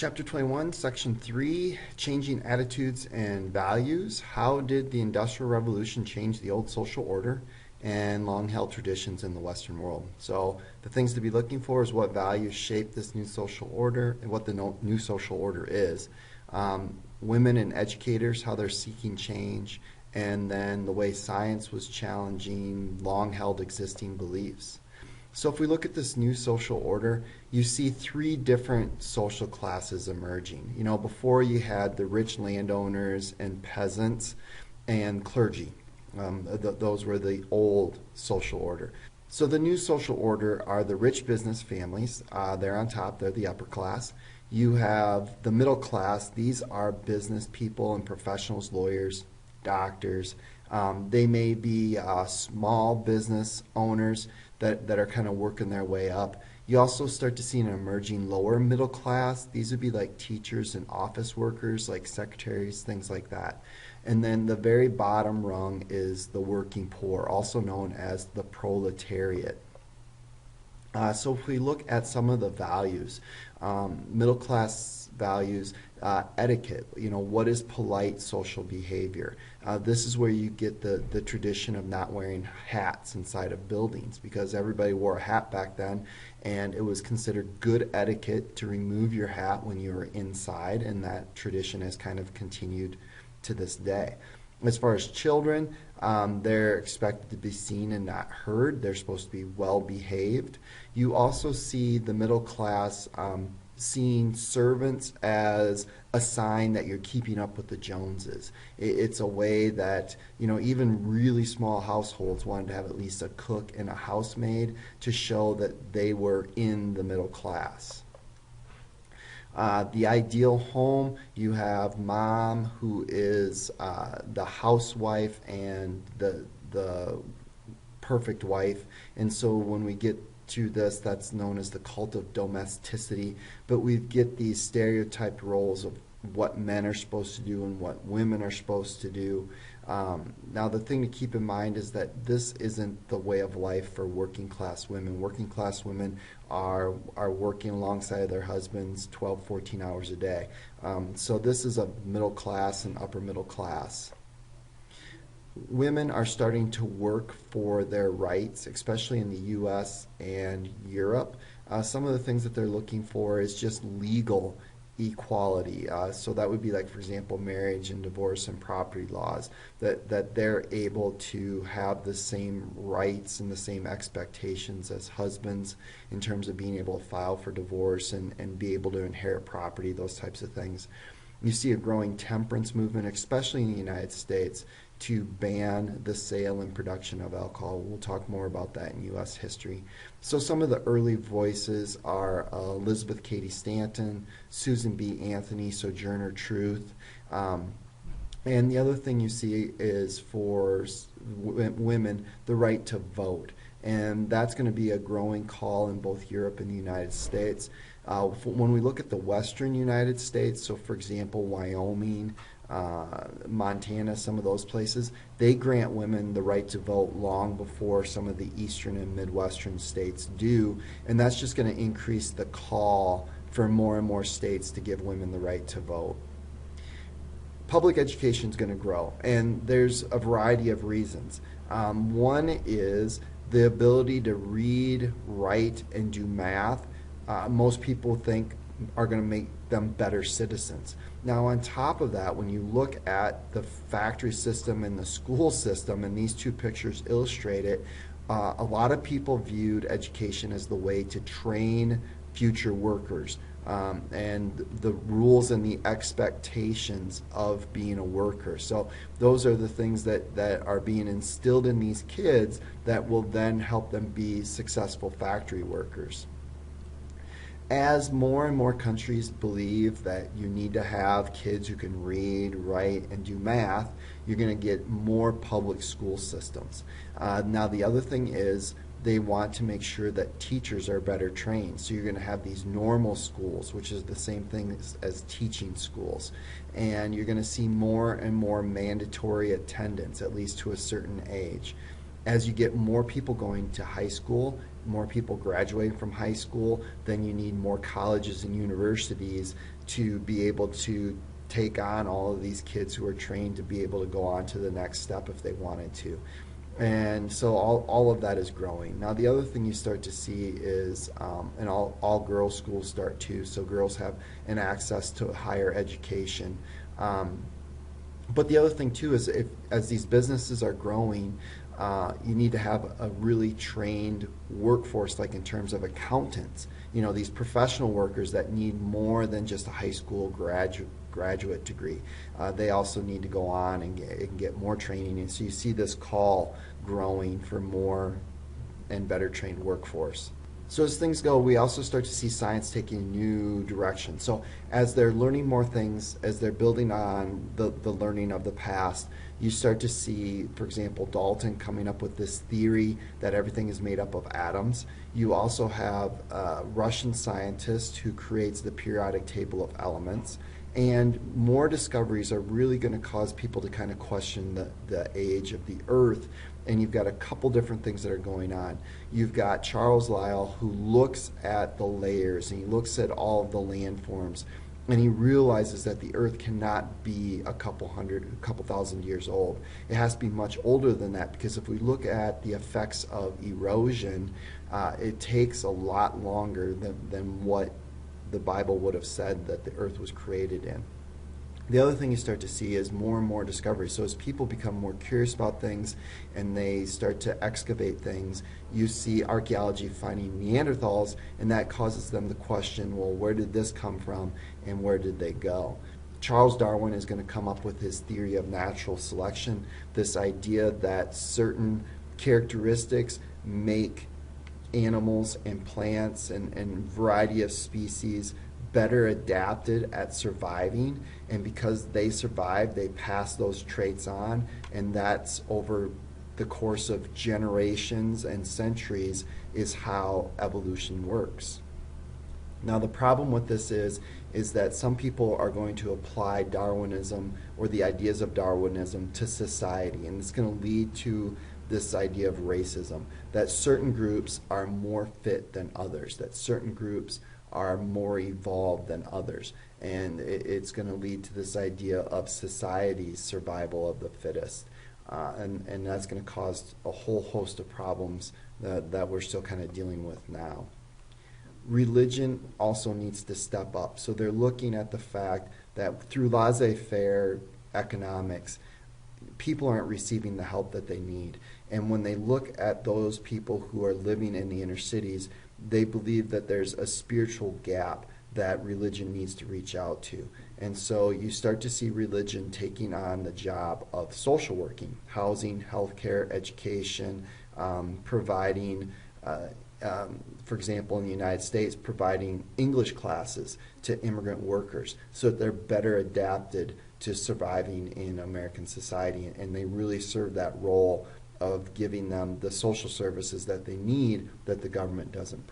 Chapter 21, Section 3, Changing Attitudes and Values. How did the Industrial Revolution change the old social order and long-held traditions in the Western world? So the things to be looking for is what values shape this new social order and what the new social order is. Women and educators, how they're seeking change, and then the way science was challenging long-held existing beliefs. So if we look at this new social order, you see three different social classes emerging. You know, before you had the rich landowners and peasants and clergy. Those were the old social order. So the new social order are the rich business families. They're on top. They're the upper class. You have the middle class. These are business people and professionals, lawyers, doctors. They may be small business owners that are kind of working their way up. You also start to see an emerging lower middle class. These would be like teachers and office workers, like secretaries, things like that. And then the very bottom rung is the working poor, also known as the proletariat. So if we look at some of the values, middle class values, etiquette, what is polite social behavior? This is where you get the tradition of not wearing hats inside of buildings, because everybody wore a hat back then, and it was considered good etiquette to remove your hat when you were inside, and that tradition has kind of continued to this day. As far as children, they're expected to be seen and not heard. They're supposed to be well behaved. You also see the middle class seeing servants as a sign that you're keeping up with the Joneses. It's a way that, even really small households wanted to have at least a cook and a housemaid to show that they were in the middle class. The ideal home, you have mom, who is the housewife and the perfect wife. And so when we get to this, that's known as the cult of domesticity. But we get these stereotyped roles of what men are supposed to do and what women are supposed to do. Now, the thing to keep in mind is that this isn't the way of life for working class women. Working class women are working alongside their husbands 12, 14 hours a day. So this is a middle class and upper middle class. Women are starting to work for their rights, especially in the U.S. and Europe. Some of the things that they're looking for is just legal equality. So that would be like, for example, marriage and divorce and property laws, that they're able to have the same rights and the same expectations as husbands in terms of being able to file for divorce and be able to inherit property, those types of things. You see a growing temperance movement, especially in the United States, to ban the sale and production of alcohol. We'll talk more about that in U.S. history. So some of the early voices are Elizabeth Cady Stanton, Susan B. Anthony, Sojourner Truth. And the other thing you see is for women, the right to vote. And that's going to be a growing call in both Europe and the United States. When we look at the western United States, so for example, Wyoming, Montana, some of those places, they grant women the right to vote long before some of the eastern and midwestern states do, and that's just going to increase the call for more and more states to give women the right to vote. Public education is going to grow, and there's a variety of reasons. One is the ability to read, write, and do math. Most people think are going to make them better citizens. Now, on top of that, when you look at the factory system and the school system, and these two pictures illustrate it, a lot of people viewed education as the way to train future workers, and the rules and the expectations of being a worker. So those are the things that are being instilled in these kids that will then help them be successful factory workers. As more and more countries believe that you need to have kids who can read, write, and do math, you're going to get more public school systems. Now, the other thing is they want to make sure that teachers are better trained. So you're going to have these normal schools, which is the same thing as teaching schools. And you're going to see more and more mandatory attendance, at least to a certain age. As you get more people going to high school more people graduating from high school, then you need more colleges and universities to be able to take on all of these kids who are trained to be able to go on to the next step if they wanted to. And so all of that is growing. Now, the other thing you start to see is, and all girls schools start too, so girls have an access to higher education. But the other thing too is, as these businesses are growing, you need to have a really trained workforce, like in terms of accountants. You know, these professional workers that need more than just a high school graduate degree. They also need to go on and get more training. And so you see this call growing for more and better trained workforce. So as things go, we also start to see science taking a new direction. So as they're learning more things, as they're building on the learning of the past, you start to see, for example, Dalton coming up with this theory that everything is made up of atoms. You also have a Russian scientist who creates the periodic table of elements. And more discoveries are really going to cause people to kind of question the age of the Earth. And you've got a couple different things that are going on. You've got Charles Lyell, who looks at the layers and he looks at all of the landforms, and he realizes that the Earth cannot be a couple thousand years old. It has to be much older than that, because if we look at the effects of erosion, it takes a lot longer than what the Bible would have said that the Earth was created in. The other thing you start to see is more and more discoveries. So as people become more curious about things and they start to excavate things, you see archaeology finding Neanderthals, and that causes them to question, well, where did this come from and where did they go? Charles Darwin is going to come up with his theory of natural selection, this idea that certain characteristics make animals and plants and variety of species better adapted at surviving, and because they survive, they pass those traits on, and that's over the course of generations and centuries is how evolution works. Now, the problem with this is that some people are going to apply Darwinism or the ideas of Darwinism to society, and it's going to lead to this idea of racism, that certain groups are more fit than others, that certain groups are more evolved than others. And it's going to lead to this idea of society's survival of the fittest. And that's going to cause a whole host of problems that we're still kind of dealing with now. Religion also needs to step up. So they're looking at the fact that through laissez-faire economics, people aren't receiving the help that they need. And when they look at those people who are living in the inner cities, they believe that there's a spiritual gap that religion needs to reach out to. And so you start to see religion taking on the job of social working, housing, healthcare, education, providing, for example, in the United States, providing English classes to immigrant workers so that they're better adapted to surviving in American society, and they really serve that role of giving them the social services that they need that the government doesn't provide.